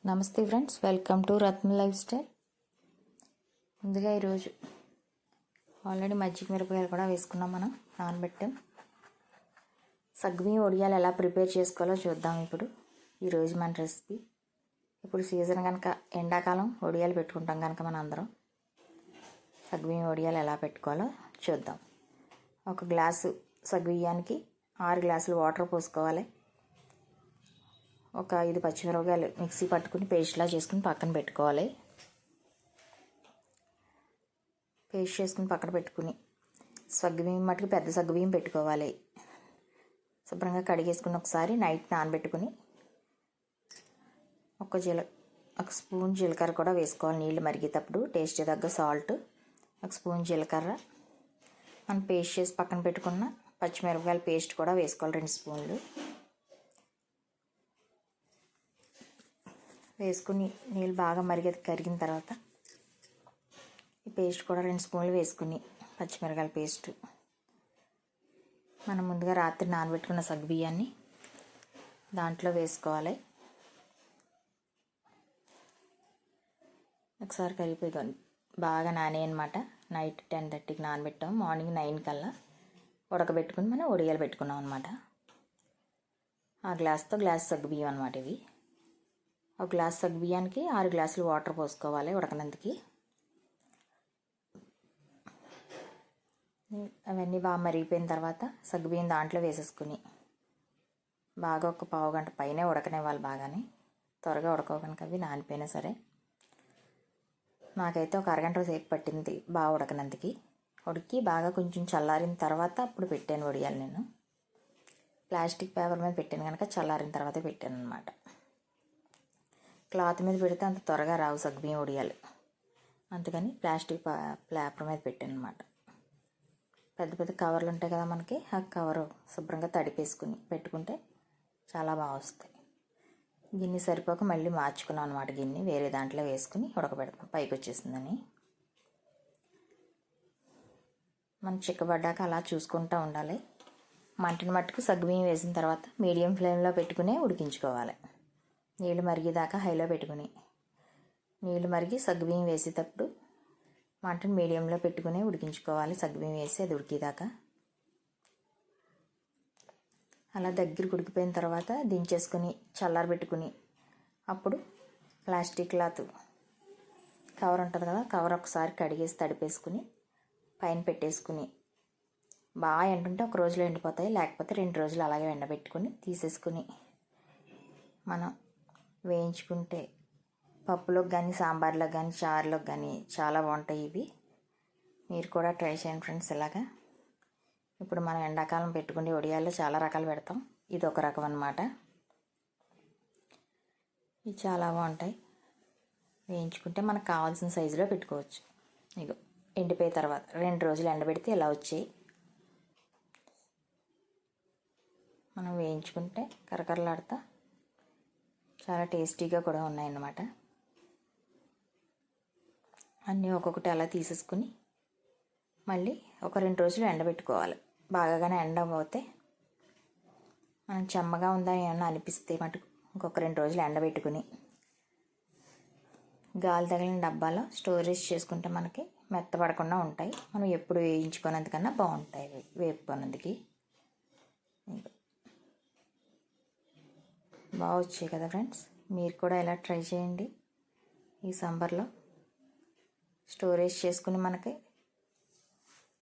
నమస్తే friends, welcome to Ratna life style. ముందుగా ఈరోజు ఆల్రెడీ మజ్జిగ మిరపకాయలు కూడా వేసుకున్నాం. మనం నానబెట్టాం. సగ్గుబియ్యం వడియాలు ఎలా ప్రిపేర్ చేసుకోవాలో చూద్దాం. ఈరోజు మన రెసిపీ. ఇప్పుడు సీజన్ కనుక ఎండాకాలం వడియాలు పెట్టుకుంటాం కనుక మన అందరం సగ్గుబియ్యం వడియాలు ఎలా పెట్టుకోవాలో చూద్దాం. ఒక గ్లాసు సగ్గుబియ్యానికి 6 గ్లాసులు వాటర్ పోసుకోవాలి. ఒక 5 పచ్చిమిరపకాయలు మిక్సీ పట్టుకుని పేస్ట్లా చేసుకుని పక్కన పెట్టుకోవాలి. పేస్ట్ చేసుకుని పక్కన పెట్టుకుని సగ్గుబియ్యం మట్టుకు పెద్ద సగ్గుబియ్యం పెట్టుకోవాలి. శుభ్రంగా కడిగేసుకుని ఒకసారి నైట్ నానబెట్టుకుని ఒక స్పూన్ జీలకర్ర కూడా వేసుకోవాలి. నీళ్ళు మరిగేటప్పుడు టేస్ట్ తగ్గ సాల్ట్, ఒక స్పూన్ జీలకర్ర, మనం పేస్ట్ చేసి పక్కన పెట్టుకున్న పచ్చిమిరపకాయల పేస్ట్ కూడా వేసుకోవాలి. 2 స్పూన్లు వేసుకుని నీళ్ళు బాగా కరిగిన తర్వాత ఈ పేస్ట్ కూడా 2 స్పూన్లు వేసుకుని పచ్చిమిరపకాయల పేస్ట్ మనం ముందుగా రాత్రి నానబెట్టుకున్న సగ్గుబియ్యాన్ని దాంట్లో వేసుకోవాలి. ఒకసారి కరిగిపోయి బాగా నానేయన్నమాట. నైట్ 10:30కి నానబెట్టాం. మార్నింగ్ 9 కల్లా ఉడకబెట్టుకుని మనం వడియాలు పెట్టుకున్నాం అనమాట. ఆ గ్లాస్తో గ్లాస్ సగ్గుబియ్యం అనమాట ఇవి. ఒక గ్లాస్ సగ్గుబియ్యానికి 6 గ్లాసులు వాటర్ పోసుకోవాలి ఉడకనందుకి. అవన్నీ బాగా మరిగిపోయిన తర్వాత సగ్గుబియ్యం దాంట్లో వేసేసుకుని బాగా ఒక పావు గంట పైనే ఉడకనివ్వాలి. బాగానే త్వరగా ఉడకకనుక అవి నానిపోయినా సరే. నాకైతే ఒక అరగంట సేపు పట్టింది బాగా ఉడకనందుకి. ఉడికి బాగా కొంచెం చల్లారిన తర్వాత అప్పుడు పెట్టాను వడియాలు. నేను ప్లాస్టిక్ పేపర్ మీద పెట్టాను కనుక చల్లారిన తర్వాత పెట్టాను అనమాట. క్లాత్ మీద పెడితే అంత త్వరగా రావు సగ్గుబియ్యం వడియాలు, అందుకని ప్లాస్టిక్ పేపర్ మీద పెట్టాను అనమాట. పెద్ద పెద్ద కవర్లు ఉంటాయి కదా మనకి, ఆ కవరు శుభ్రంగా తడిపేసుకుని పెట్టుకుంటే చాలా బాగా వస్తాయి. గిన్నె సరిపోక మళ్ళీ మార్చుకున్నాం అనమాట. గిన్నె వేరే దాంట్లో వేసుకుని ఉడకబెడతాం. పైకి వచ్చేసిందని మనం చిక్కబడ్డాక అలా చూసుకుంటూ ఉండాలి. మంటని మట్టుకు సగ్గుబియ్యం వేసిన తర్వాత మీడియం ఫ్లేమ్లో పెట్టుకునే ఉడికించుకోవాలి. నీళ్ళు మరిగేదాకా హైలో పెట్టుకుని నీళ్ళు మరిగి సగ్గుబియ్యం వేసేటప్పుడు మంటను మీడియంలో పెట్టుకుని ఉడికించుకోవాలి. సగ్గుబియ్యం వేసి అది ఉడికేదాకా. అలా దగ్గరికి ఉడికిపోయిన తర్వాత దించేసుకుని చల్లారబెట్టుకుని అప్పుడు ప్లాస్టిక్ క్లాత్ కవర్ ఉంటుంది కదా, కవర్ ఒకసారి కడిగేసి తడిపేసుకుని పైన పెట్టేసుకుని బాగా ఎండుంటే ఒక రోజులో ఎండిపోతాయి. లేకపోతే 2 రోజులు అలాగే ఎండబెట్టుకుని తీసేసుకుని మనం వేయించుకుంటే పప్పులోకి కానీ సాంబార్లోకి కానీ చారులోకి కానీ చాలా బాగుంటాయి ఇవి. మీరు కూడా ట్రై చేయండి ఫ్రెండ్స్. ఇలాగా ఇప్పుడు మనం ఎండాకాలం పెట్టుకునే వడియాల్లో చాలా రకాలు పెడతాం. ఇది ఒక రకం అన్నమాట. ఇవి చాలా బాగుంటాయి. వేయించుకుంటే మనకు కావాల్సిన సైజులో పెట్టుకోవచ్చు. ఇగో ఎండిపోయిన తర్వాత 2 రోజులు ఎండబెడితే ఇలా వచ్చాయి. మనం వేయించుకుంటే కరకరలాడుతా చాలా టేస్టీగా కూడా ఉన్నాయన్నమాట. అన్నీ ఒక్కొక్కటి అలా తీసేసుకుని మళ్ళీ ఒక 2 రోజులు ఎండబెట్టుకోవాలి. బాగానే ఎండకపోతే మనం చెమ్మగా ఉందని ఏమన్నా అనిపిస్తే మటుకు ఇంకొక 2 రోజులు ఎండబెట్టుకుని గాలి తగిలిన డబ్బాలో స్టోరేజ్ చేసుకుంటే మనకి మెత్తపడకుండా ఉంటాయి. మనం ఎప్పుడు వేయించుకున్నందుకన్నా బాగుంటాయి వేపుకున్నందుకు. బాగా వచ్చాయి కదా ఫ్రెండ్స్. మీరు కూడా ఇలా ట్రై చేయండి. ఈ సమ్మర్లో స్టోరేజ్ చేసుకుని మనకి